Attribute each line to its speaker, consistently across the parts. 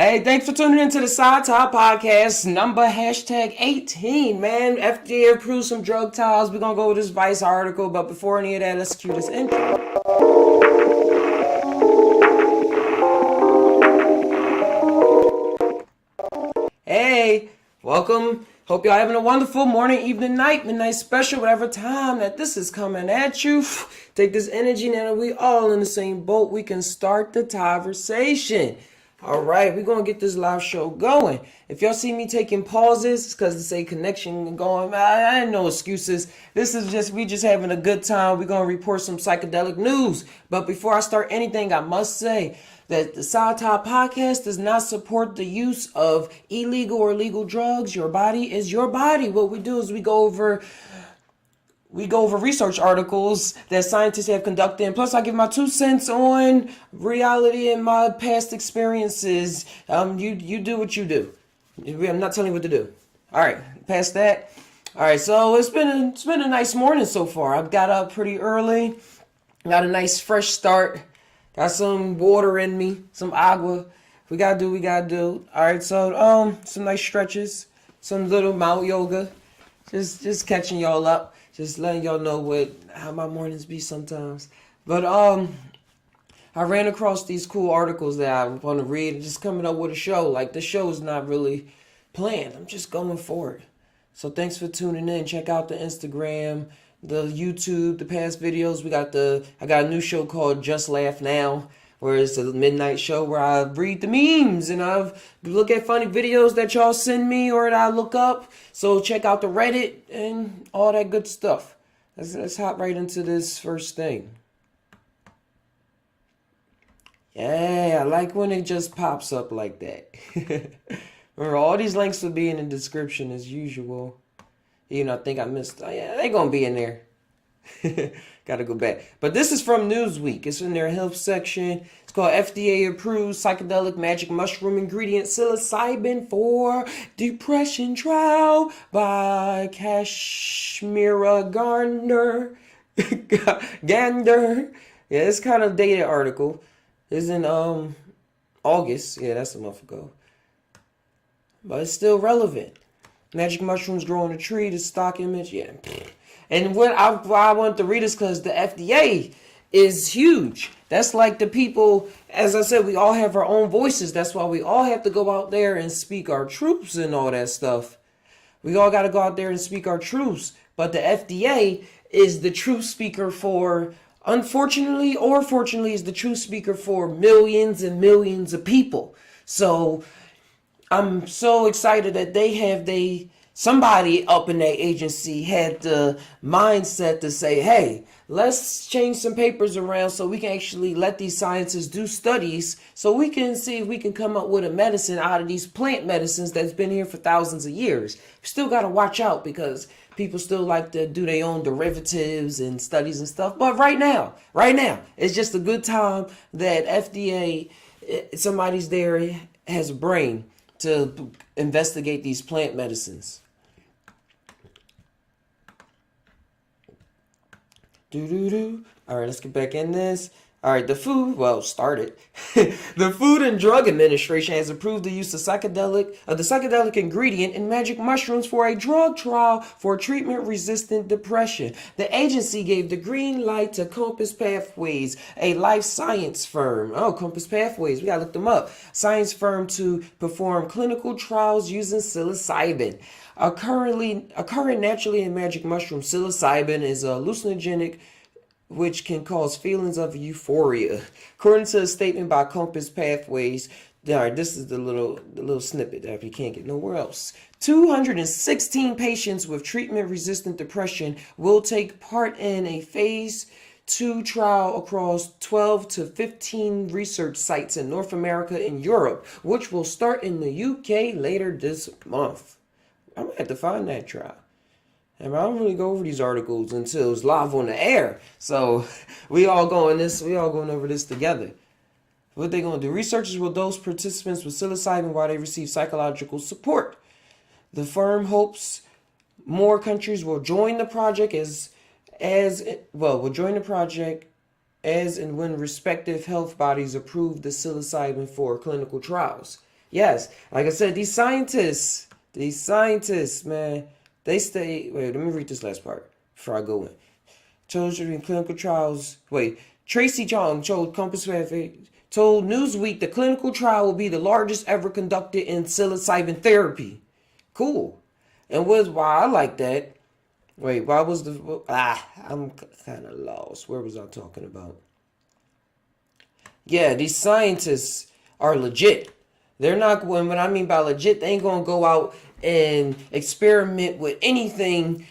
Speaker 1: Hey, thanks for tuning into the PSY TAi podcast, number hashtag 18, man. FDA approved some drug trials. We're going to go over this Vice article, but before any of that, let's cue this intro. Hey, welcome. Hope y'all having a wonderful morning, evening, night, midnight special, whatever time that this is coming at you. Take this energy now that we all in the same boat. We can start the conversation. All right, we're going to get this live show going. If y'all see me taking pauses, it's because it's a connection going. I ain't no excuses. This is we just having a good time. We're going to report some psychedelic news. But before I start anything, I must say that the PSY TAi podcast does not support the use of illegal or legal drugs. Your body is your body. What we do is we go over research articles that scientists have conducted, and plus I give my 2 cents on reality and my past experiences. You do what you do. I'm not telling you what to do. All right, past that. All right, so it's been a nice morning so far. I've got up pretty early, got a nice fresh start, got some water in me, some agua. We gotta do. All right, so some nice stretches, some little mouth yoga, just catching y'all up. Just letting y'all know how my mornings be sometimes. But I ran across these cool articles that I want to read and just coming up with a show. Like, the show is not really planned. I'm just going for it. So thanks for tuning in. Check out the Instagram, the YouTube, the past videos. I got a new show called Just Laugh Now, where it's a midnight show where I read the memes and I look at funny videos that y'all send me or that I look up. So check out the Reddit and all that good stuff. Let's hop right into this first thing. Yeah, I like when it just pops up like that. Remember, all these links will be in the description as usual. I think I missed. Oh, yeah, they're going to be in there. Gotta go back. But this is from Newsweek. It's in their health section. It's called FDA approved psychedelic magic mushroom ingredient psilocybin for depression trial by Kashmira Gander. Yeah, it's kind of dated article. It's in August. Yeah, that's a month ago. But it's still relevant. Magic mushrooms grow on a tree, the stock image, yeah. And why I wanted to read this because the FDA is huge. That's like the people, as I said, we all have our own voices. That's why we all have to go out there and speak our truths and all that stuff. We all got to go out there and speak our truths. But the FDA is the truth speaker for, unfortunately or fortunately, is the truth speaker for millions and millions of people. So I'm so excited that somebody up in that agency had the mindset to say, hey, let's change some papers around so we can actually let these scientists do studies so we can see if we can come up with a medicine out of these plant medicines that's been here for thousands of years. We still got to watch out because people still like to do their own derivatives and studies and stuff. But right now, it's just a good time that FDA, somebody's there has a brain to investigate these plant medicines. All right, let's get back in this. All right, the Food and Drug Administration has approved the use of the psychedelic ingredient in magic mushrooms for a drug trial for treatment-resistant depression. The agency gave the green light to Compass Pathways, a life science firm. Oh, Compass Pathways, we gotta look them up. Science firm to perform clinical trials using psilocybin. Occurring naturally in magic mushroom, psilocybin is a hallucinogenic which can cause feelings of euphoria. According to a statement by Compass Pathways, all right, this is the little snippet that you can't get nowhere else. 216 patients with treatment-resistant depression will take part in a phase 2 trial across 12 to 15 research sites in North America and Europe, which will start in the UK later this month. I'm gonna have to find that trial. And I don't really go over these articles until it's live on the air. So we all going over this together. What they gonna do? Researchers will dose participants with psilocybin while they receive psychological support. The firm hopes more countries will join the project as and when respective health bodies approve the psilocybin for clinical trials. Yes, like I said, these scientists, man, they stay. Wait, let me read this last part before I go in. Children in clinical trials. Wait, Tracy Chong told Compass told Newsweek the clinical trial will be the largest ever conducted in psilocybin therapy. Cool. And why I like that. Wait, why was I'm kind of lost. Where was I talking about? Yeah, these scientists are legit. They're not going, what I mean by legit, they ain't going to go out and experiment with anything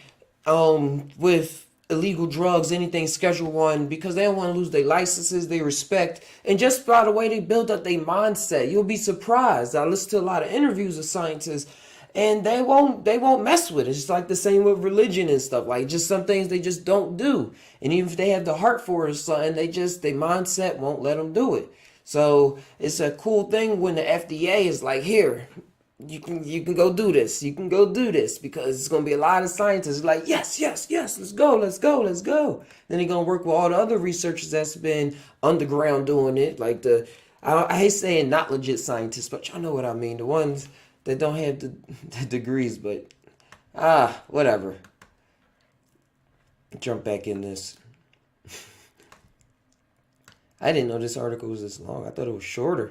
Speaker 1: with illegal drugs, anything Schedule 1, because they don't want to lose their licenses, they respect. And just by the way they build up their mindset, you'll be surprised. I listen to a lot of interviews of scientists, and they won't mess with it. It's like the same with religion and stuff. Like, just some things they just don't do. And even if they have the heart for it or something, their mindset won't let them do it. So it's a cool thing when the FDA is like, here, you can go do this. You can go do this, because it's gonna be a lot of scientists like, yes, let's go. Then they're gonna work with all the other researchers that's been underground doing it, like I hate saying not legit scientists, but y'all know what I mean. The ones that don't have the degrees, but whatever. Jump back in this. I didn't know this article was this long. I thought it was shorter.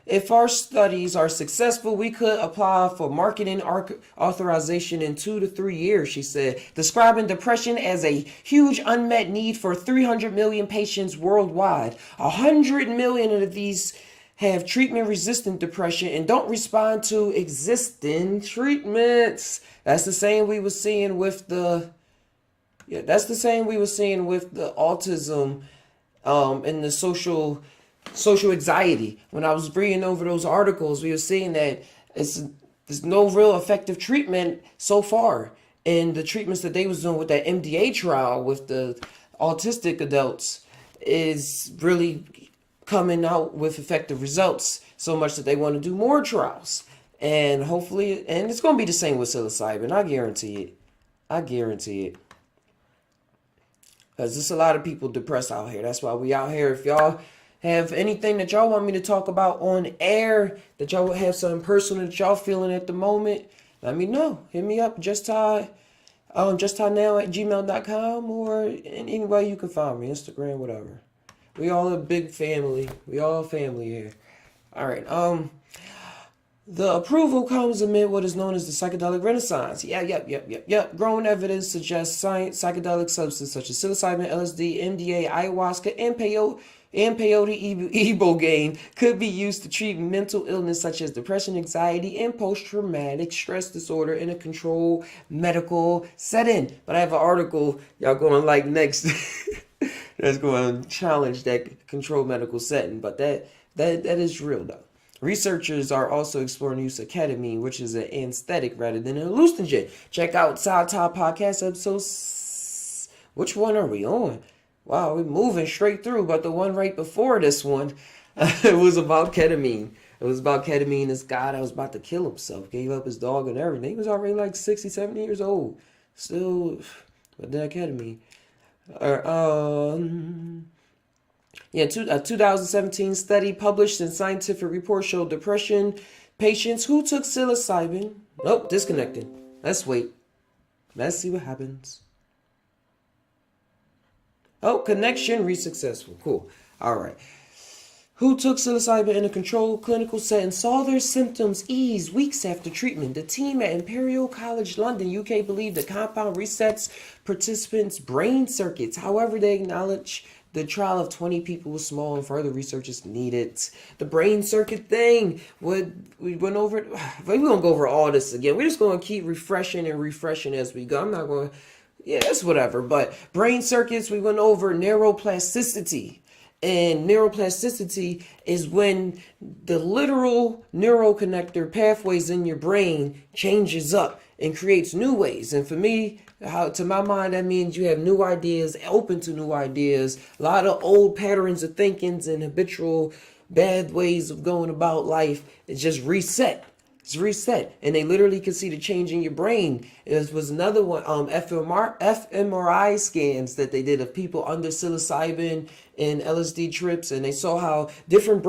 Speaker 1: If our studies are successful, we could apply for marketing authorization in 2 to 3 years, she said, describing depression as a huge unmet need for 300 million patients worldwide. 100 million of these have treatment-resistant depression and don't respond to existing treatments. That's the same we were seeing with the autism and the social anxiety. When I was reading over those articles, we were seeing that there's no real effective treatment so far. And the treatments that they was doing with that MDA trial with the autistic adults is really coming out with effective results, so much that they want to do more trials. And hopefully, and it's going to be the same with psilocybin. I guarantee it. Because there's a lot of people depressed out here. That's why we out here. If y'all have anything that y'all want me to talk about on air, that y'all would have something personal that y'all feeling at the moment, let me know. Hit me up, JUSt TAi, justtaiNow@gmail.com, or any way you can find me, Instagram, whatever. We all a big family. We all family here. All right. The approval comes amid what is known as the psychedelic renaissance. Yep. Growing evidence suggests psychedelic substances such as psilocybin, LSD, MDA, ayahuasca, and peyote ibogaine could be used to treat mental illness such as depression, anxiety, and post-traumatic stress disorder in a controlled medical setting. But I have an article y'all going to like next that's going to challenge that controlled medical setting. But that is real though. Researchers are also exploring the use of ketamine, which is an anesthetic rather than an hallucinogen. Check out PSY TAi podcast episode. Which one are we on? Wow, we're moving straight through. But the one right before this one, it was about ketamine. It was about ketamine. This guy that was about to kill himself, gave up his dog and everything. He was already like 60, 70 years old. Still, with that ketamine. A 2017 study published in Scientific Report showed depression patients who took psilocybin. Nope, disconnected. Let's wait. Let's see what happens. Oh, connection successful. Cool. All right. Who took psilocybin in a controlled clinical setting saw their symptoms ease weeks after treatment. The team at Imperial College London, UK, believed the compound resets participants' brain circuits. However, they acknowledge the trial of 20 people was small and further research is needed. The brain circuit thing, we went over it. We're going to go over all this again. We're just going to keep refreshing as we go. I'm not going to, it's whatever. But brain circuits, we went over neuroplasticity. And neuroplasticity is when the literal neuroconnector pathways in your brain changes up and creates new ways. And for me, to my mind, that means you have new ideas, open to new ideas. A lot of old patterns of thinkings and habitual bad ways of going about life is just reset. It's reset, and they literally could see the change in your brain. It was another one, fMRI scans that they did of people under psilocybin and LSD trips, and they saw how different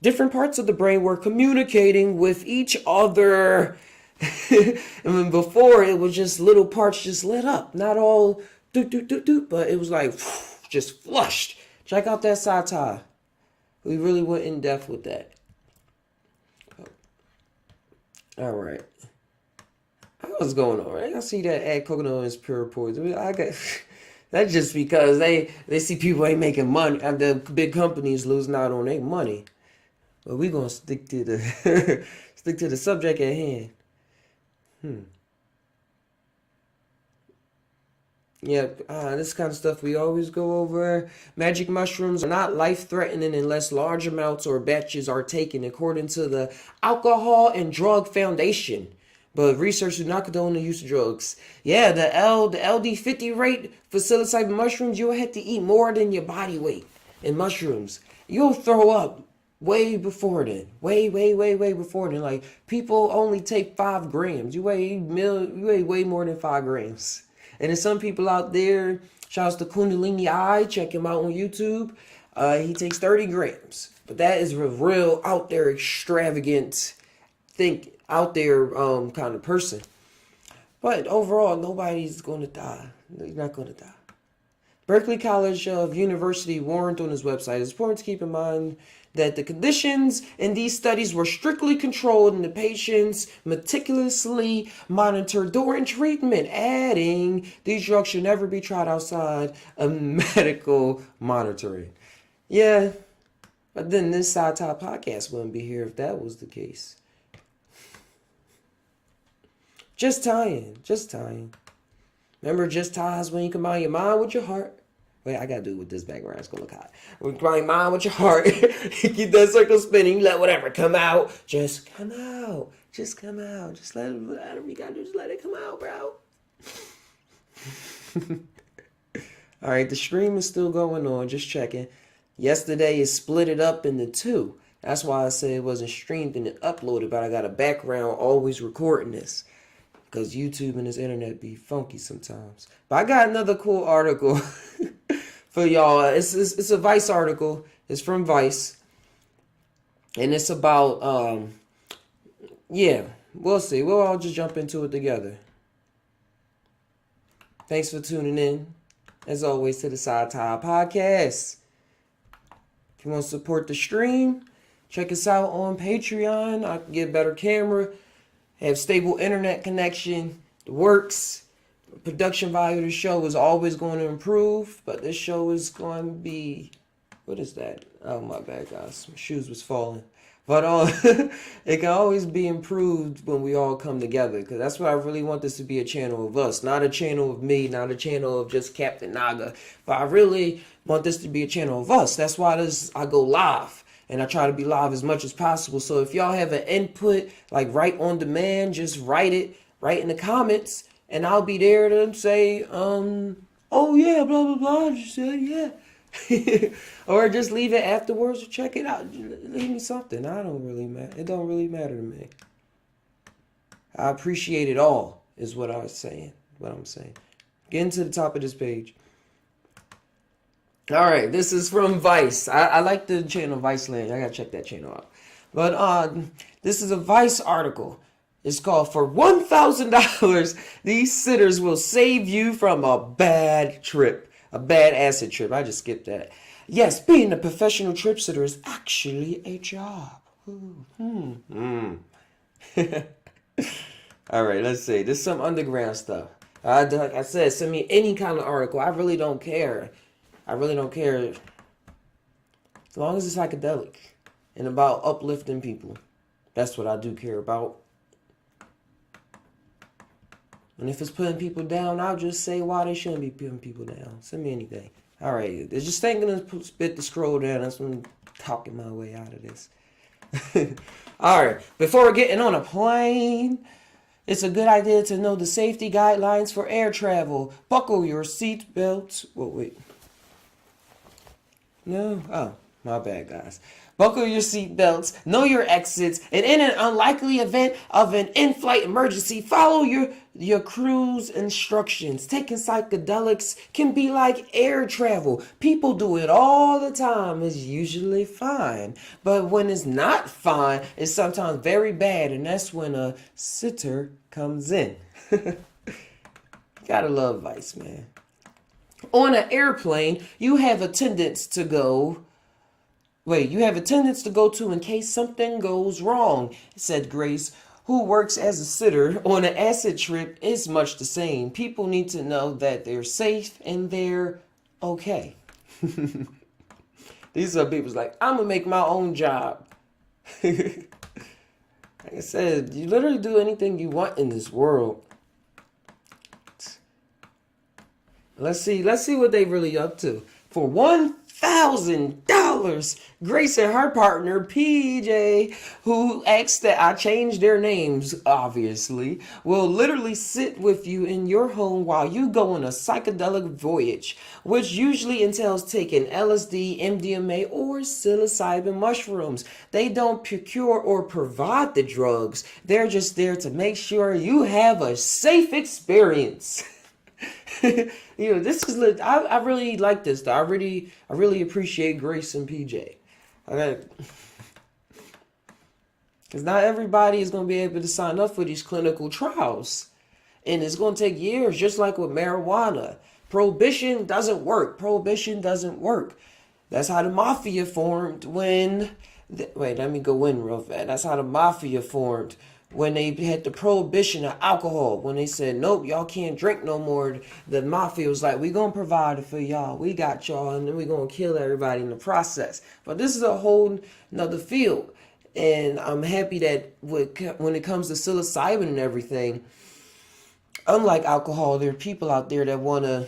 Speaker 1: different parts of the brain were communicating with each other. And then before, it was just little parts just lit up, not all do do do do, but it was like just flushed. Check out that PSY TAi. We really went in depth with that. All right. What's going on? I see that add coconut is pure poison. I got that's just because they see people ain't making money, and the big companies losing out on their money. But we gonna stick to the stick to the subject at hand. Yep, this kind of stuff we always go over. Magic mushrooms are not life-threatening unless large amounts or batches are taken, according to the Alcohol and Drug Foundation. But research do not condone the use of drugs. Yeah, the LD50 rate for psilocybin mushrooms, you'll have to eat more than your body weight in mushrooms. You'll throw up way before then. Way before then. Like, people only take 5 grams. You weigh way more than 5 grams. And there's some people out there, shouts to Kundalini Eye, check him out on YouTube. He takes 30 grams. But that is a real out there extravagant, out there kind of person. But overall, nobody's going to die. You're not going to die. Berkeley College of University warned on his website, it's important to keep in mind that the conditions in these studies were strictly controlled and the patients meticulously monitored during treatment, adding these drugs should never be tried outside of medical monitoring. Yeah, but then this PSY TAi podcast wouldn't be here if that was the case. Just tying. Remember, just ties when you combine your mind with your heart. Wait, I gotta do it with this background. It's gonna look hot. When you combine your mind with your heart, keep that circle spinning. You let whatever come out. Just come out. Just let it. Whatever you gotta do, just let it come out, bro. All right, the stream is still going on. Just checking. Yesterday, it split it up into 2. That's why I said it wasn't streamed and it uploaded, but I got a background always recording this. Because YouTube and this internet be funky sometimes. But I got another cool article for y'all. It's a Vice article. It's from Vice. And it's about, yeah, we'll see. We'll all just jump into it together. Thanks for tuning in, as always, to the PSY TAi podcast. If you want to support the stream, check us out on Patreon. I can get a better camera. Have stable internet connection. The works. Production value of the show is always going to improve, but this show is going to be, what is that? Oh, my bad, guys. My shoes was falling. But it can always be improved when we all come together, because that's what I really want this to be, a channel of us, not a channel of me, not a channel of just Captain Naga, but I really want this to be a channel of us. That's why I go live. And I try to be live as much as possible. So if y'all have an input, like right on demand, just write it right in the comments. And I'll be there to say, oh yeah, blah, blah, blah. Just said, yeah. Or just leave it afterwards or check it out. Leave me something. It don't really matter to me. I appreciate it all, is what I'm saying. Getting to the top of this page. All right, this is from Vice. I like the channel Viceland. I gotta check that channel out. But this is a Vice article. It's called "For $1,000, these sitters will save you from a bad trip, a bad acid trip." I just skipped that. Yes, being a professional trip sitter is actually a job. All right, let's see. This is some underground stuff. Like I said, send me any kind of article. I really don't care. As long as it's psychedelic and about uplifting people. That's what I do care about. And if it's putting people down, I'll just say why they shouldn't be putting people down. Send me anything. All right. It's just thinking to spit the scroll down. That's when I'm talking my way out of this. All right. Before we're getting on a plane, it's a good idea to know the safety guidelines for air travel. Buckle your seat belts. Wait. No. Oh, My bad, guys. Buckle your seatbelts, know your exits, and in an unlikely event of an in-flight emergency, follow your crew's instructions. Taking psychedelics can be like air travel. People do it all the time. It's usually fine. But when it's not fine, it's sometimes very bad, and that's when a sitter comes in. Gotta love Vice, man. On an airplane, you have attendants to go to in case something goes wrong, said Grace, who works as a sitter on an acid trip. Is much the same. People need to know that they're safe and they're okay. These are people's like, I'm gonna make my own job. Like I said, you literally do anything you want in this world. Let's see what they really up to. For $1,000, Grace and her partner, PJ, who asked that I change their names, obviously, will literally sit with you in your home while you go on a psychedelic voyage, which usually entails taking LSD, MDMA, or psilocybin mushrooms. They don't procure or provide the drugs. They're just there to make sure you have a safe experience. This is I really like this though. I really appreciate Grace and PJ. Okay. Because not everybody is going to be able to sign up for these clinical trials. And it's going to take years, just like with marijuana. Prohibition doesn't work. That's how the mafia formed when... Wait, let me go in real fast. That's how the mafia formed when they had the prohibition of alcohol. When they said, nope, y'all can't drink no more. The mafia was like, we going to provide it for y'all. We got y'all, and then we going to kill everybody in the process. But this is a whole nother field. And I'm happy that when it comes to psilocybin and everything, unlike alcohol, there are people out there that want to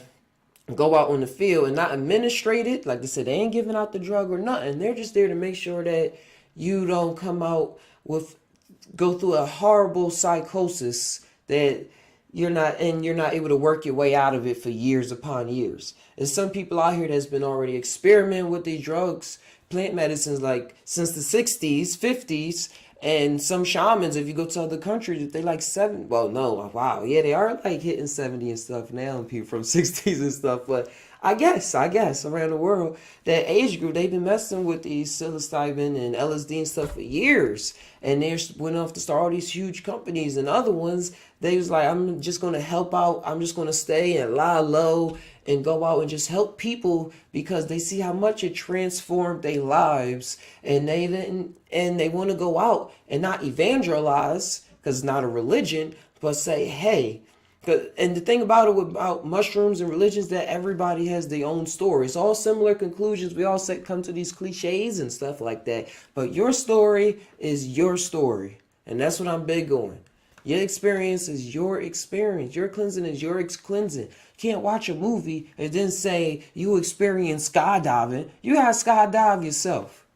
Speaker 1: go out on the field and not administrate it. Like they said, they ain't giving out the drug or nothing. They're just there to make sure that you don't go through a horrible psychosis that you're not able to work your way out of it for years upon years. There's some people out here that's been already experimenting with these drugs, plant medicines, like since the 60s, 50s, and some shamans, if you go to other countries, they like they are like hitting 70 and stuff now, people from 60s and stuff, but I guess around the world, that age group, they've been messing with these psilocybin and LSD and stuff for years. And they went off to start all these huge companies, and other ones, they was like, I'm just going to help out. I'm just going to stay and lie low and go out and just help people because they see how much it transformed their lives. And they want to go out and not evangelize because it's not a religion, but say, hey. And the thing about mushrooms and religions, that everybody has their own story. It's all similar conclusions. We all come to these cliches and stuff like that. But your story is your story. And that's what I'm big on. Your experience is your experience. Your cleansing is your cleansing. You can't watch a movie and then say you experience skydiving. You gotta skydive yourself.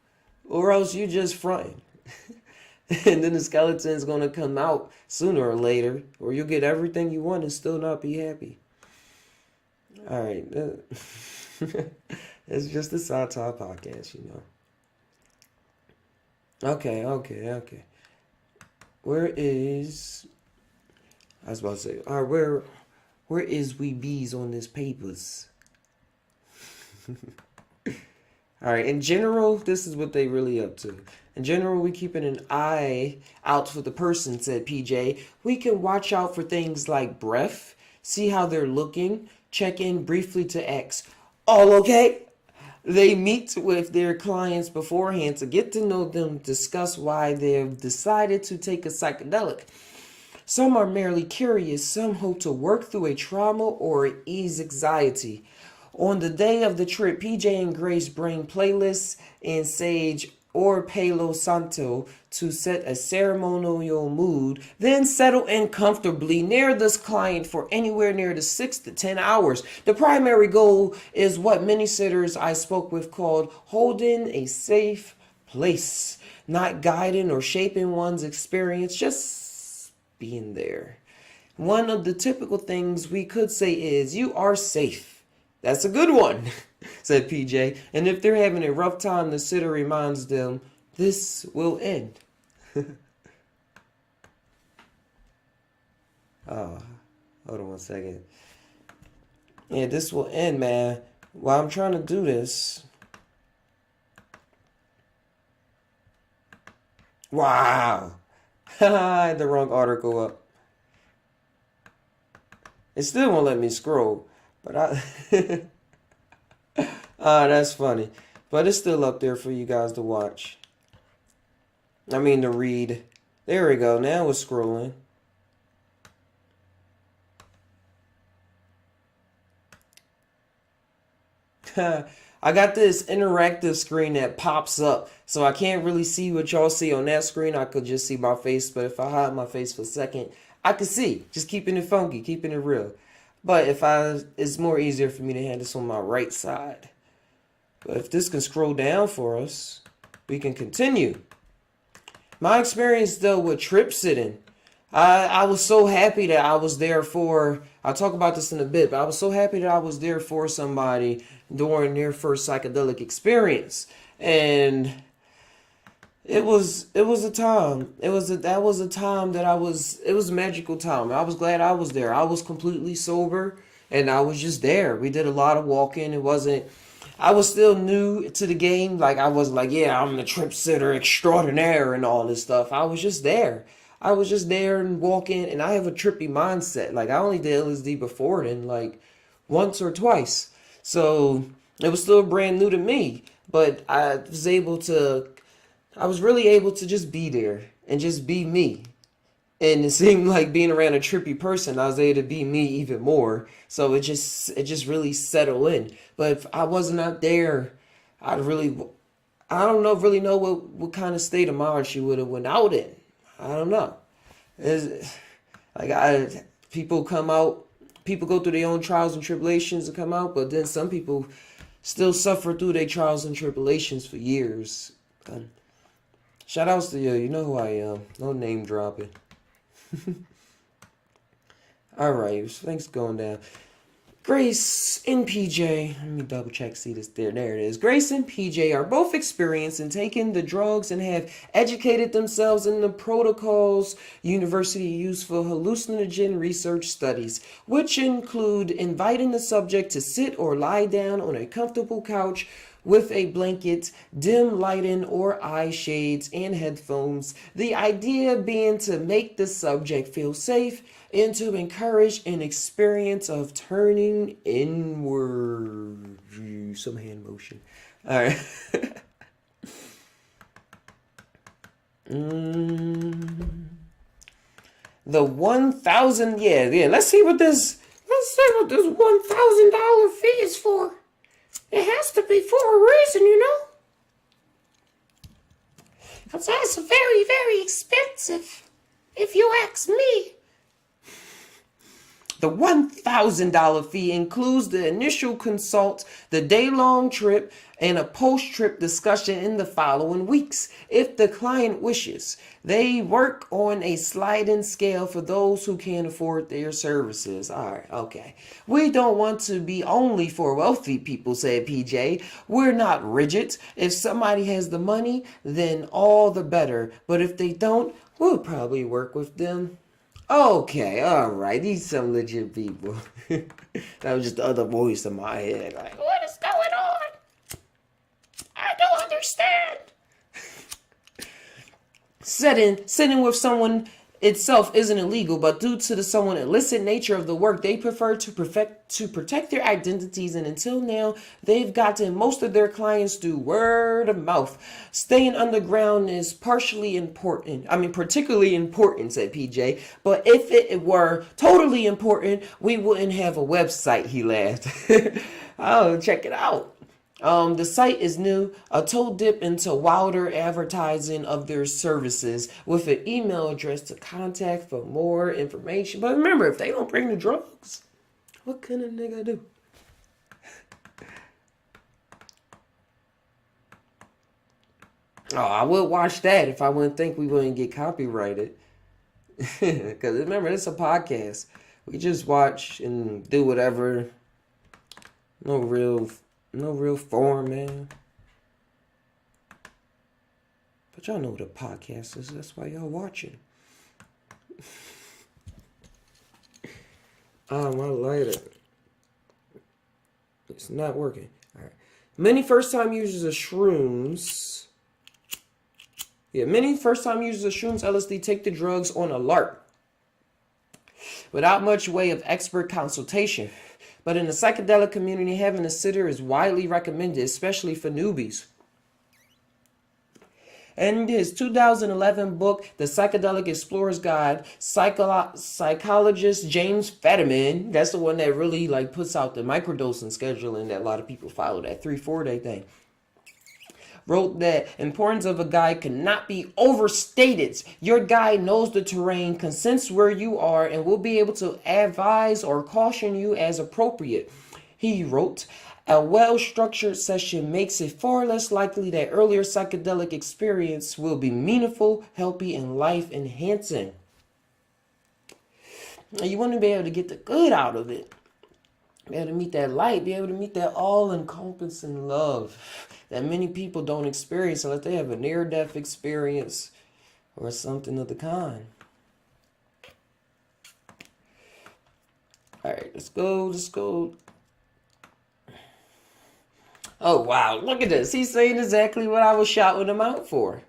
Speaker 1: Or else you just fronting. And then the skeleton's going to come out sooner or later, or you'll get everything you want and still not be happy. All right. It's just a PSY TAi podcast, Okay. I was about to say, all right, where is we bees on this papers? All right, in general, this is what they really up to. In general, we keeping an eye out for the person, said PJ. We can watch out for things like breath, see how they're looking, check in briefly to ask, all okay? They meet with their clients beforehand to get to know them, discuss why they've decided to take a psychedelic. Some are merely curious, some hope to work through a trauma or ease anxiety. On the day of the trip, PJ and Grace bring playlists and sage or Palo Santo to set a ceremonial mood, then settle in comfortably near this client for anywhere near the 6 to 10 hours. The primary goal is what many sitters I spoke with called holding a safe place, not guiding or shaping one's experience, just being there. One of the typical things we could say is, you are safe. That's a good one, said PJ. And if they're having a rough time, the sitter reminds them, this will end. Oh, hold on one second. Yeah, this will end, man. While I'm trying to do this. Wow. I had the wrong article up. It still won't let me scroll. But I... that's funny. But it's still up there for you guys to watch. I mean to read. There we go. Now it's scrolling. I got this interactive screen that pops up, so I can't really see what y'all see on that screen. I could just see my face, but if I hide my face for a second, I can see. Just keeping it funky, keeping it real. But it's more easier for me to have this on my right side. But if this can scroll down for us, we can continue. My experience though with trip sitting, I was so happy that I was there for, I'll talk about this in a bit, but I was so happy that I was there for somebody during their first psychedelic experience. And it was a time. That was a time that it was a magical time. I was glad I was there. I was completely sober and I was just there. We did a lot of walking. I was still new to the game. Like I was like, yeah, I'm the trip sitter extraordinaire and all this stuff. I was just there. I was just there and walking, and I have a trippy mindset. Like I only did LSD before then, like once or twice. So it was still brand new to me, but I was really able to just be there and just be me. And it seemed like being around a trippy person, I was able to be me even more. So it just really settled in. But if I wasn't out there, I don't really know what kind of state of mind she would have went out in. I don't know. It's, people come out, people go through their own trials and tribulations to come out, but then some people still suffer through their trials and tribulations for years. Shout outs to you. You know who I am. No name dropping. Alright, thanks going down. Grace and PJ, let me double check, see this there it is. Grace and PJ are both experienced in taking the drugs and have educated themselves in the protocols university used for hallucinogen research studies, which include inviting the subject to sit or lie down on a comfortable couch with a blanket, dim lighting or eye shades and headphones. The idea being to make the subject feel safe and to encourage an experience of turning inward. Some hand motion. All right. The 1,000, yeah. Let's see what this $1,000 fee is for. It has to be for a reason, you know? Because that's very, very expensive, if you ask me. The $1,000 fee includes the initial consult, the day-long trip, and a post-trip discussion in the following weeks, if the client wishes. They work on a sliding scale for those who can't afford their services. All right, okay. We don't want to be only for wealthy people, said PJ. We're not rigid. If somebody has the money, then all the better. But if they don't, we'll probably work with them. Okay, alright, these some legit people. That was just the other voice in my head. Like, what is going on? I don't understand. Sitting with someone itself isn't illegal, but due to the somewhat illicit nature of the work, they prefer to protect their identities, and until now, they've gotten most of their clients through word of mouth. Staying underground is partially important. I mean, particularly important, said PJ. But if it were totally important, we wouldn't have a website, he laughed. Oh, check it out. The site is new, a toe dip into wilder advertising of their services with an email address to contact for more information. But remember, if they don't bring the drugs, what can a nigga do? Oh, I would watch that if I wouldn't think we wouldn't get copyrighted. Because remember, it's a podcast. We just watch and do whatever No real form, man. But y'all know what a podcast is. That's why y'all watching. My lighter. It's not working. All right. Many first-time users of shrooms. Yeah, many first-time users of shrooms, LSD, take the drugs on a lark without much way of expert consultation. But in the psychedelic community, having a sitter is widely recommended, especially for newbies. In his 2011 book, The Psychedelic Explorer's Guide, psychologist James Fadiman, that's the one that really puts out the microdosing scheduling that a lot of people follow, that 3-4 day thing, wrote that importance of a guide cannot be overstated. Your guide knows the terrain, consents where you are, and will be able to advise or caution you as appropriate. He wrote, a well-structured session makes it far less likely that earlier psychedelic experience will be meaningful, healthy, and life-enhancing. You want to be able to get the good out of it. Be able to meet that light, be able to meet that all-encompassing love that many people don't experience unless they have a near-death experience or something of the kind. All right, let's go. Oh, wow, look at this. He's saying exactly what I was shouting him out for.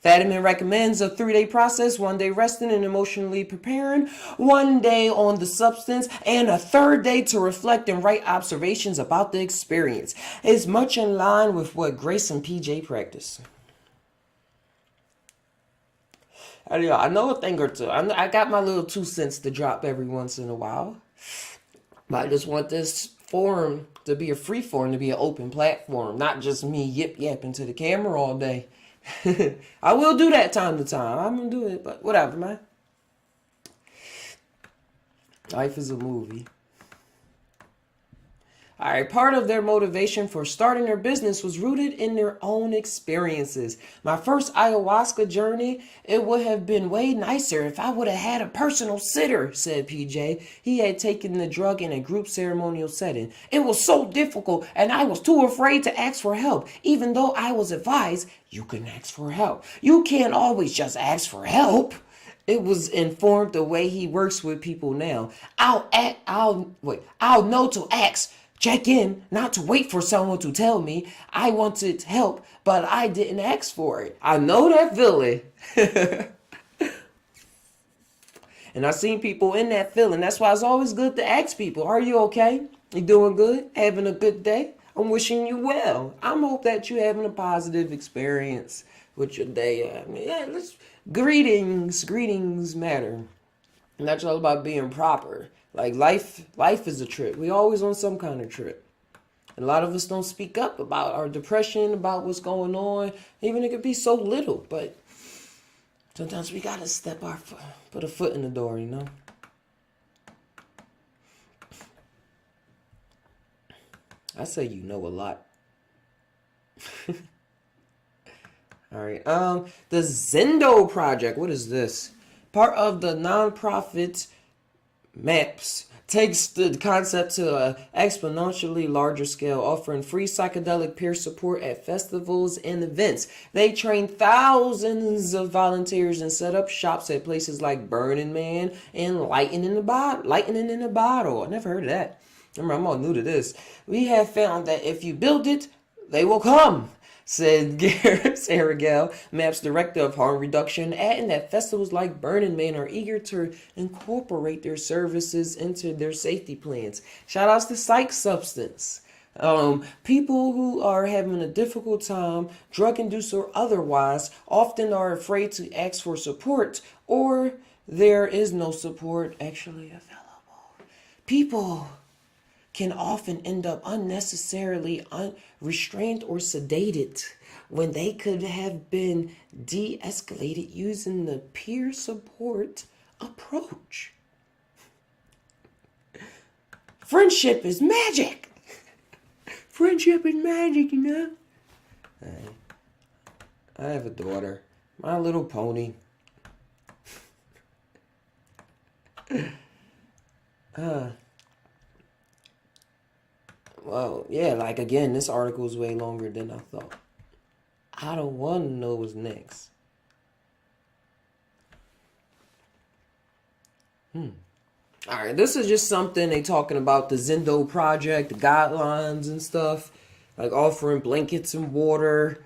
Speaker 1: Fadiman recommends a 3-day process, 1 day resting and emotionally preparing, 1 day on the substance, and a 3rd day to reflect and write observations about the experience. It's much in line with what Grace and PJ practice. I know a thing or two. I got my little 2 cents to drop every once in a while. But I just want this forum to be a free forum, to be an open platform, not just me yip-yapping to the camera all day. I will do that time to time. I'm going to do it, but whatever, man. Life is a movie. All right, part of their motivation for starting their business was rooted in their own experiences. My first ayahuasca journey, it would have been way nicer if I would have had a personal sitter, said PJ. He had taken the drug in a group ceremonial setting. It was so difficult, and I was too afraid to ask for help, even though I was advised you can ask for help. You can't always just ask for help. It was informed the way he works with people now. I'll know to ask. Check in, not to wait for someone to tell me I wanted help, but I didn't ask for it. I know that feeling. And I've seen people in that feeling. That's why it's always good to ask people, are you okay? You doing good? Having a good day? I'm wishing you well. I hope that you're having a positive experience with your day. Greetings matter. And that's all about being proper. Like life is a trip. We always on some kind of trip. And a lot of us don't speak up about our depression, about what's going on. Even it could be so little, but sometimes we gotta put a foot in the door, you know? I say you know a lot. All right. The Zendo Project. What is this? Part of the nonprofit MAPS takes the concept to an exponentially larger scale, offering free psychedelic peer support at festivals and events. They train thousands of volunteers and set up shops at places like Burning Man and Lightning in a Bottle. I never heard of that. Remember, I'm all new to this. We have found that if you build it, they will come, said Saragel, MAP's director of harm reduction, adding that festivals like Burning Man are eager to incorporate their services into their safety plans. Shout outs to Psych Substance. People who are having a difficult time, drug-induced or otherwise, often are afraid to ask for support, or there is no support actually available. People can often end up unnecessarily restrained or sedated when they could have been de-escalated using the peer support approach. Friendship is magic. Friendship is magic, you know? I have a daughter, My Little Pony. Well, yeah, like again, this article is way longer than I thought. I don't want to know what's next. All right, this is just something they talking about the Zendo project, the guidelines and stuff, like offering blankets and water,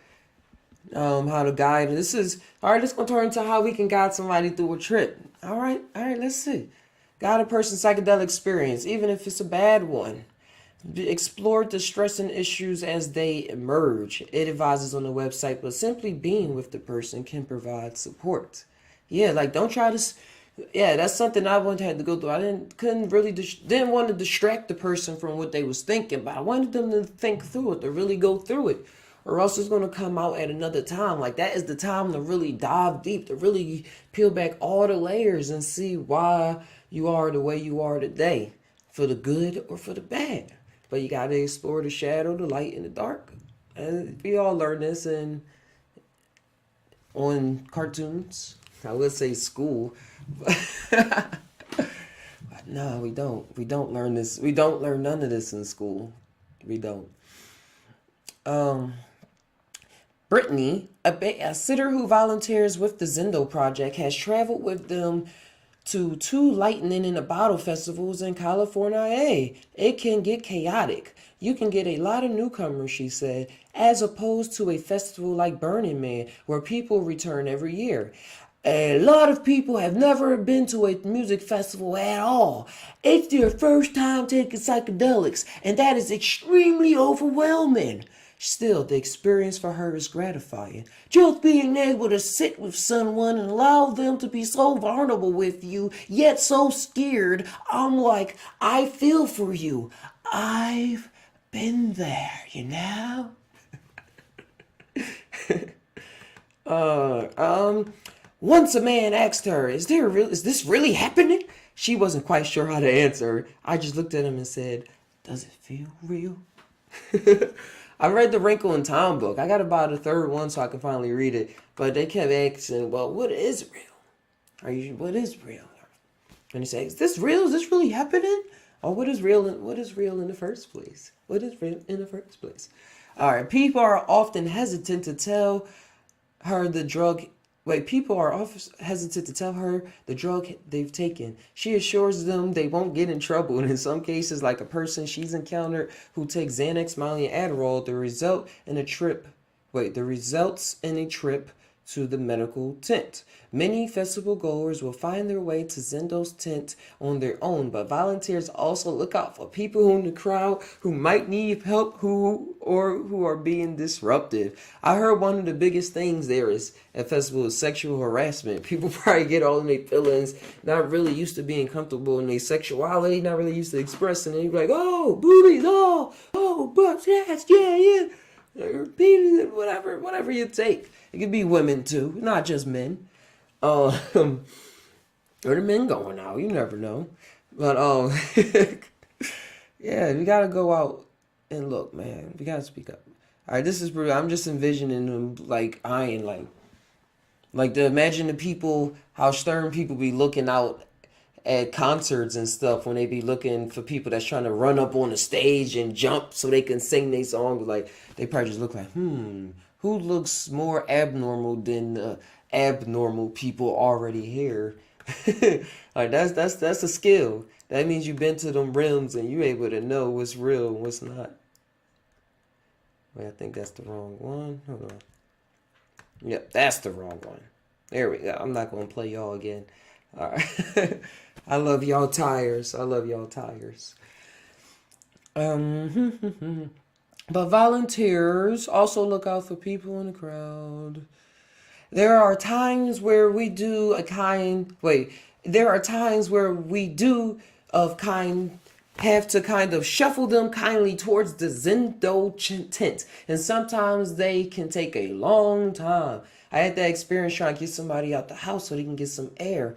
Speaker 1: how to guide. This is all right. This gonna turn into how we can guide somebody through a trip. All right. Let's see. Guide a person's psychedelic experience, even if it's a bad one. Explore distressing issues as they emerge. It advises on the website, but simply being with the person can provide support. Yeah, like don't try to. Yeah, that's something I wanted to have to go through. I couldn't really didn't want to distract the person from what they was thinking, but I wanted them to think through it, to really go through it, or else it's gonna come out at another time. Like that is the time to really dive deep, to really peel back all the layers and see why you are the way you are today, for the good or for the bad. But you gotta explore the shadow, the light, and the dark. And we all learn this on cartoons. I would say school. But no, we don't. We don't learn this. We don't learn none of this in school. We don't. Um, Brittany, a sitter who volunteers with the Zendo Project, has traveled with them to two lightning in a bottle festivals in California. It can get chaotic. You can get a lot of newcomers, she said, as opposed to a festival like Burning Man, where people return every year. A lot of people have never been to a music festival at all. It's their first time taking psychedelics, and that is extremely overwhelming. Still, the experience for her is gratifying. Just being able to sit with someone and allow them to be so vulnerable with you, yet so scared. I'm like, I feel for you. I've been there, you know? uh, um... Once a man asked her, is this really happening? She wasn't quite sure how to answer. I just looked at him and said, does it feel real? I read the Wrinkle in Time book. I got about the third one so I can finally read it. But they kept asking, well, what is real? What is real? And he said, is this real? Is this really happening? Or what is real in the first place? What is real in the first place? All right, people are often hesitant to tell her the drug people are often hesitant to tell her the drug they've taken. She assures them they won't get in trouble. And in some cases, like a person she's encountered who takes Xanax, Molly, and Adderall, the results in a trip to the medical tent. Many festival goers will find their way to Zendo's tent on their own, but volunteers also look out for people in the crowd who might need help who are being disruptive. I heard one of the biggest things there is at festival is sexual harassment. People probably get all in their feelings, not really used to being comfortable in their sexuality, not really used to expressing it. You're like, oh, boobies, oh, butts, yes, yeah. Repeating it, whatever you take. It could be women too, not just men. Or the men going out, you never know. But yeah, we gotta go out and look, man. We gotta speak up. All right, this is brutal. I'm just envisioning them like eyeing, like to imagine the people, how stern people be looking out at concerts and stuff when they be looking for people that's trying to run up on the stage and jump so they can sing their song. Like they probably just look like, who looks more abnormal than the abnormal people already here? Like that's a skill. That means you've been to them rims and you able to know what's real and what's not. Wait, I think that's the wrong one. Hold on. Yep, that's the wrong one. There we go. I'm not gonna play y'all again. All right. I love y'all Tai'ers. But volunteers also look out for people in the crowd. There are times where we do have to kind of shuffle them kindly towards the Zendo tent. And sometimes they can take a long time. I had that experience trying to get somebody out the house so they can get some air.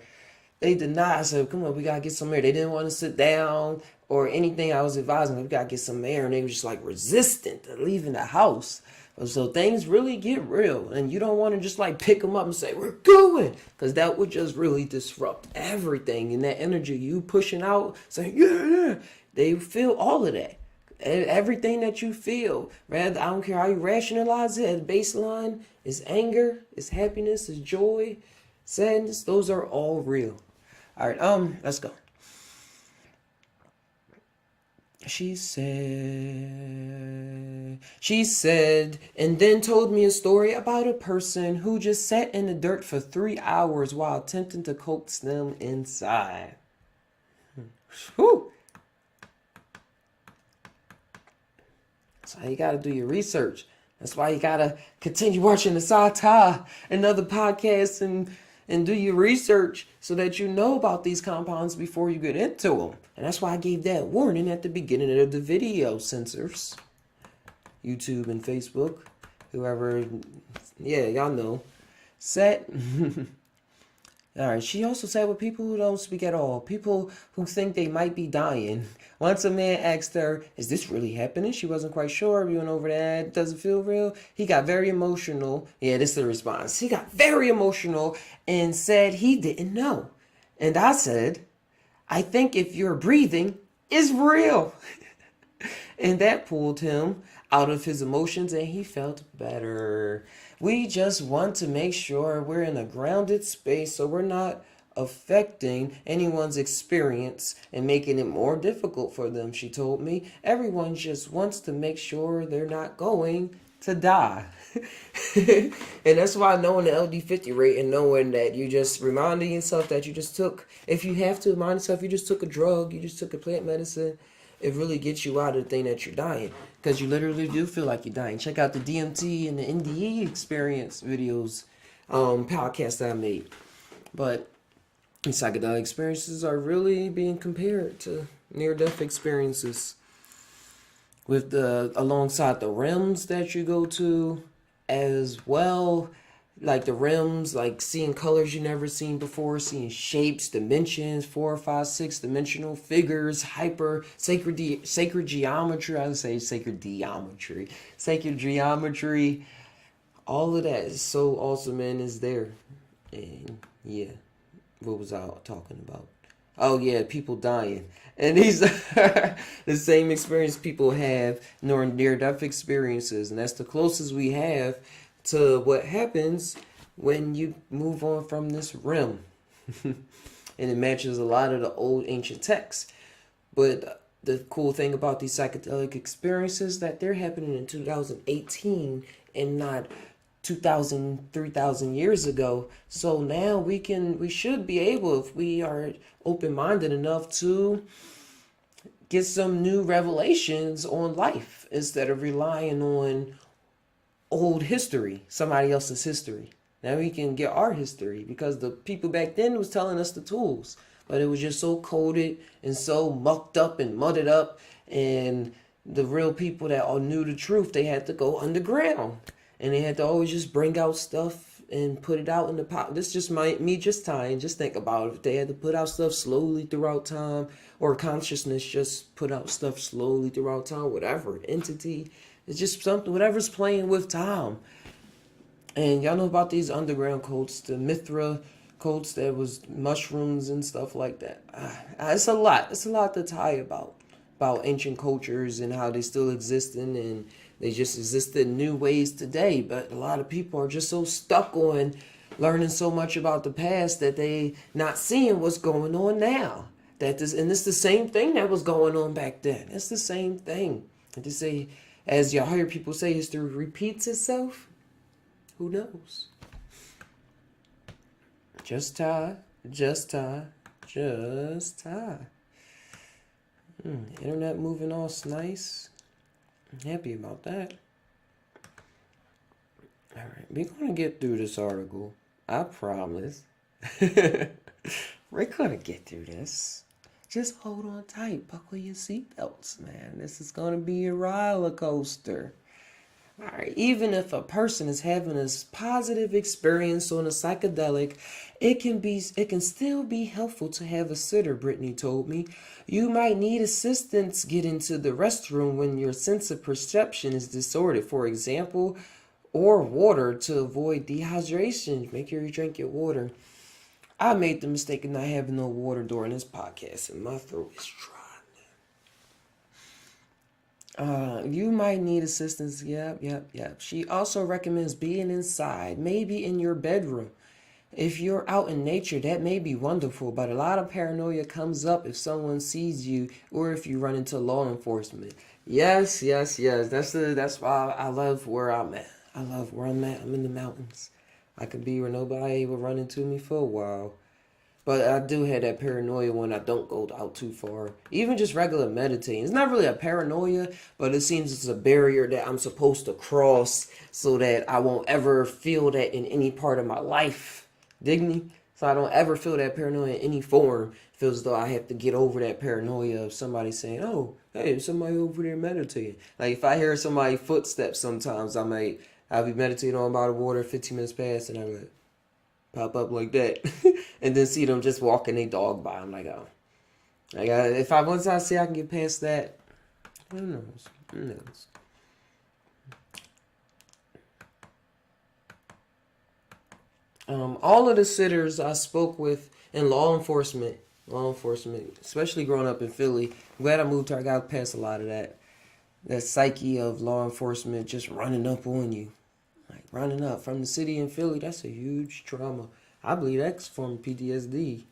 Speaker 1: They did not. I said, come on, we got to get some air. They didn't want to sit down or anything. I was advising them, we got to get some air. And they were just like resistant to leaving the house. So things really get real. And you don't want to just like pick them up and say, we're going. Because that would just really disrupt everything. And that energy you pushing out, saying, yeah. They feel all of that. Everything that you feel, rather, I don't care how you rationalize it, at baseline is anger, is happiness, is joy, sadness. Those are all real. All right, let's go. She said, and then told me a story about a person who just sat in the dirt for 3 hours while attempting to coax them inside. Whew. That's why you gotta do your research. That's why you gotta continue watching the PSY TAi and other podcasts and do your research so that you know about these compounds before you get into them. And that's why I gave that warning at the beginning of the video, censors. YouTube and Facebook, whoever, yeah, y'all know. Set. All right, she also said with people who don't speak at all, people who think they might be dying. Once a man asked her, is this really happening? She wasn't quite sure. We went over that. Does it feel real? He got very emotional. Yeah, this is the response. He got very emotional and said he didn't know. And I said, I think if you're breathing, it's real. And that pulled him out of his emotions and he felt better. We just want to make sure we're in a grounded space so we're not affecting anyone's experience and making it more difficult for them, she told me. Everyone just wants to make sure they're not going to die. And that's why knowing the LD50 rate and knowing that you just reminding yourself that you just took, if you have to remind yourself you just took a drug, you just took a plant medicine, it really gets you out of the thing that you're dying. Because you literally do feel like you're dying. Check out the DMT and the NDE experience videos, podcast that I made. But psychedelic experiences are really being compared to near-death experiences. With alongside the realms that you go to as well. Like the realms, like seeing colors you never seen before, seeing shapes, dimensions, 4, 5, 6 dimensional figures, sacred geometry. I would say sacred geometry. All of that is so awesome and is there. And yeah, what was I talking about? Oh yeah, people dying. And these are the same experience people have near-death experiences, and that's the closest we have to what happens when you move on from this realm. And it matches a lot of the old ancient texts. But the cool thing about these psychedelic experiences that they're happening in 2018 and not 2,000, 3,000 years ago. So now we should be able, if we are open-minded enough, to get some new revelations on life instead of relying on old history, somebody else's history. Now we can get our history because the people back then was telling us the tools, but it was just so coded and so mucked up and mudded up, and the real people that all knew the truth, they had to go underground and they had to always just bring out stuff and put it out in the pot. This just me just tying. Just think about it. If they had to put out stuff slowly throughout time, or consciousness just put out stuff slowly throughout time, whatever entity. It's just something, whatever's playing with time. And y'all know about these underground cults, the Mithra cults that was mushrooms and stuff like that. It's a lot. It's a lot to tie about ancient cultures and how they still exist and they just exist in new ways today. But a lot of people are just so stuck on learning so much about the past that they not seeing what's going on now. And it's the same thing that was going on back then. It's the same thing. And to say, as y'all hear people say, history repeats itself. Who knows? Just TAi, just TAi, just TAi. Internet moving all nice. I'm happy about that. Alright, we're going to get through this article. I promise. We're going to get through this. Just hold on tight. Buckle your seatbelts, man. This is going to be a roller coaster. Alright, even if a person is having a positive experience on a psychedelic, it can still be helpful to have a sitter, Brittany told me. You might need assistance getting to the restroom when your sense of perception is disordered, for example, or water to avoid dehydration. Make sure you drink your water. I made the mistake of not having no water during this podcast, and my throat is dry. You might need assistance. Yep, yep, yep. She also recommends being inside, maybe in your bedroom. If you're out in nature, that may be wonderful, but a lot of paranoia comes up if someone sees you or if you run into law enforcement. Yes, yes, yes. That's why I love where I'm at. I love where I'm at. I'm in the mountains. I could be where nobody will run into me for a while. But I do have that paranoia when I don't go out too far. Even just regular meditating. It's not really a paranoia, but it seems it's a barrier that I'm supposed to cross so that I won't ever feel that in any part of my life. Dig me? So I don't ever feel that paranoia in any form. It feels as though I have to get over that paranoia of somebody saying, oh, hey, somebody over there meditating. Like if I hear somebody's footsteps sometimes, I'll be meditating on by the water, 15 minutes past, and I'm like, pop up like that, and then see them just walking their dog by. I'm like, oh, if I once I see I can get past that, who knows? Who knows? All of the sitters I spoke with in law enforcement, especially growing up in Philly. I'm glad I moved here. I got past a lot of that psyche of law enforcement just running up on you, like running up from the city in Philly. That's a huge trauma. I believe that's from PTSD.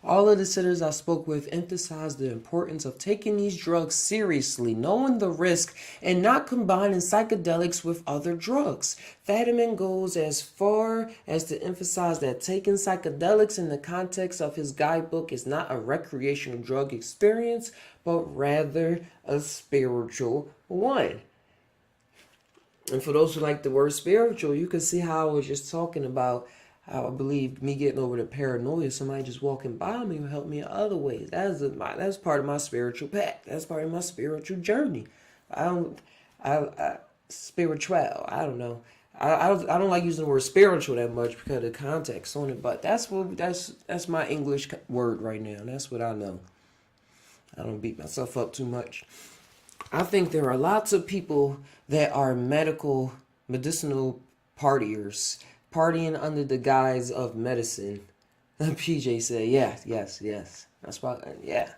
Speaker 1: All of the sitters I spoke with emphasized the importance of taking these drugs seriously, knowing the risk, and not combining psychedelics with other drugs. Fadiman goes as far as to emphasize that taking psychedelics in the context of his guidebook is not a recreational drug experience, but rather a spiritual one. And for those who like the word spiritual, you can see how I was just talking about how I believe me getting over the paranoia, somebody just walking by me will help me in other ways. That's part of my spiritual path. That's part of my spiritual journey. I don't, I spiritual. I don't know. I don't like using the word spiritual that much because of the context on it. But that's my English word right now. That's what I know. I don't beat myself up too much. I think there are lots of people that are medicinal partiers, partying under the guise of medicine. PJ said, yes, yes, yes. That's why, yeah.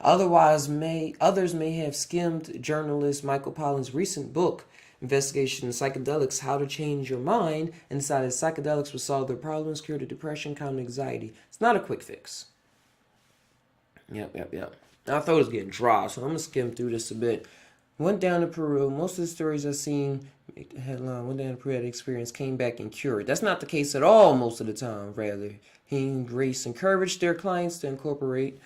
Speaker 1: Others may have skimmed journalist Michael Pollan's recent book, Investigation of Psychedelics: How to Change Your Mind, and decided psychedelics would solve their problems, cure the depression, calm anxiety. It's not a quick fix. Yep, yep, yep. I thought it was getting dry, so I'm gonna skim through this a bit. Went down to Peru. Most of the stories I've seen, headline, went down to Peru, had experience, came back and cured. That's not the case at all most of the time, rather. He and Grace encouraged their clients to incorporate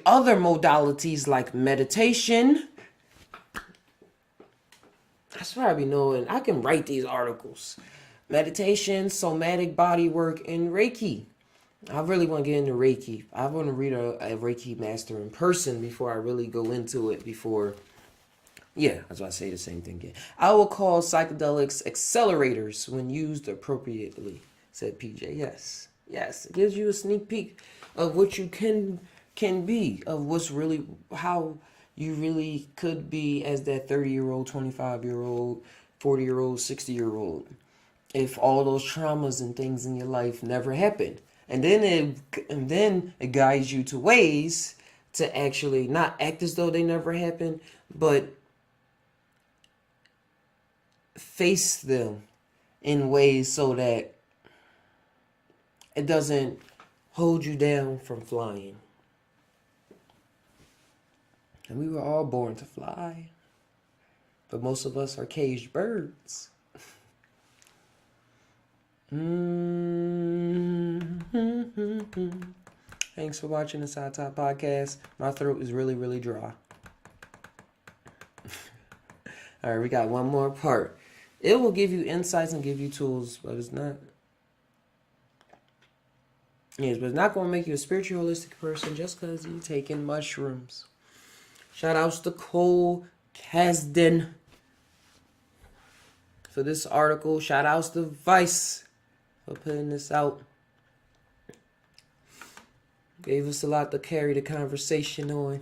Speaker 1: other modalities like meditation. That's what I be knowing. I can write these articles. Meditation, somatic body work, and Reiki. I really want to get into Reiki. I want to read a Reiki master in person before I really go into it. Yeah, that's why I say the same thing again. I will call psychedelics accelerators when used appropriately, said PJ. Yes, yes, it gives you a sneak peek of what you can be, of what's really how you really could be as that 30-year-old, 25-year-old, 40-year-old, 60-year-old. If all those traumas and things in your life never happened. And then it guides you to ways to actually not act as though they never happened, but face them in ways so that it doesn't hold you down from flying. And we were all born to fly, but most of us are caged birds. Thanks for watching the PSY TAi podcast. My throat is really, really dry. All right, we got one more part. It will give you insights and give you tools, but it's not. Yes, but it's not going to make you a spiritualistic person just because you're taking mushrooms. Shout outs to Cole Kasdan for this article. Shout outs to Vice for putting this out. Gave us a lot to carry the conversation on.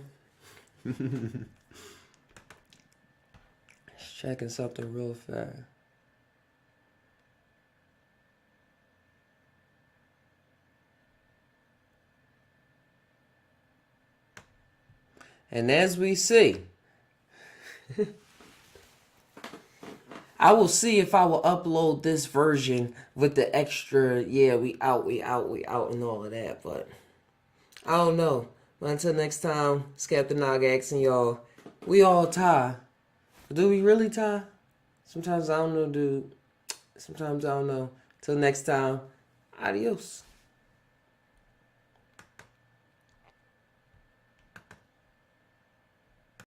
Speaker 1: Checking something real fast. And as we see, I will see if I will upload this version with the extra, yeah, we out, and all of that. But I don't know. But until next time, it's Captain Nog asking y'all, we all Thai. Do we really Thai? Sometimes I don't know, dude. Sometimes I don't know. Till next time, adios.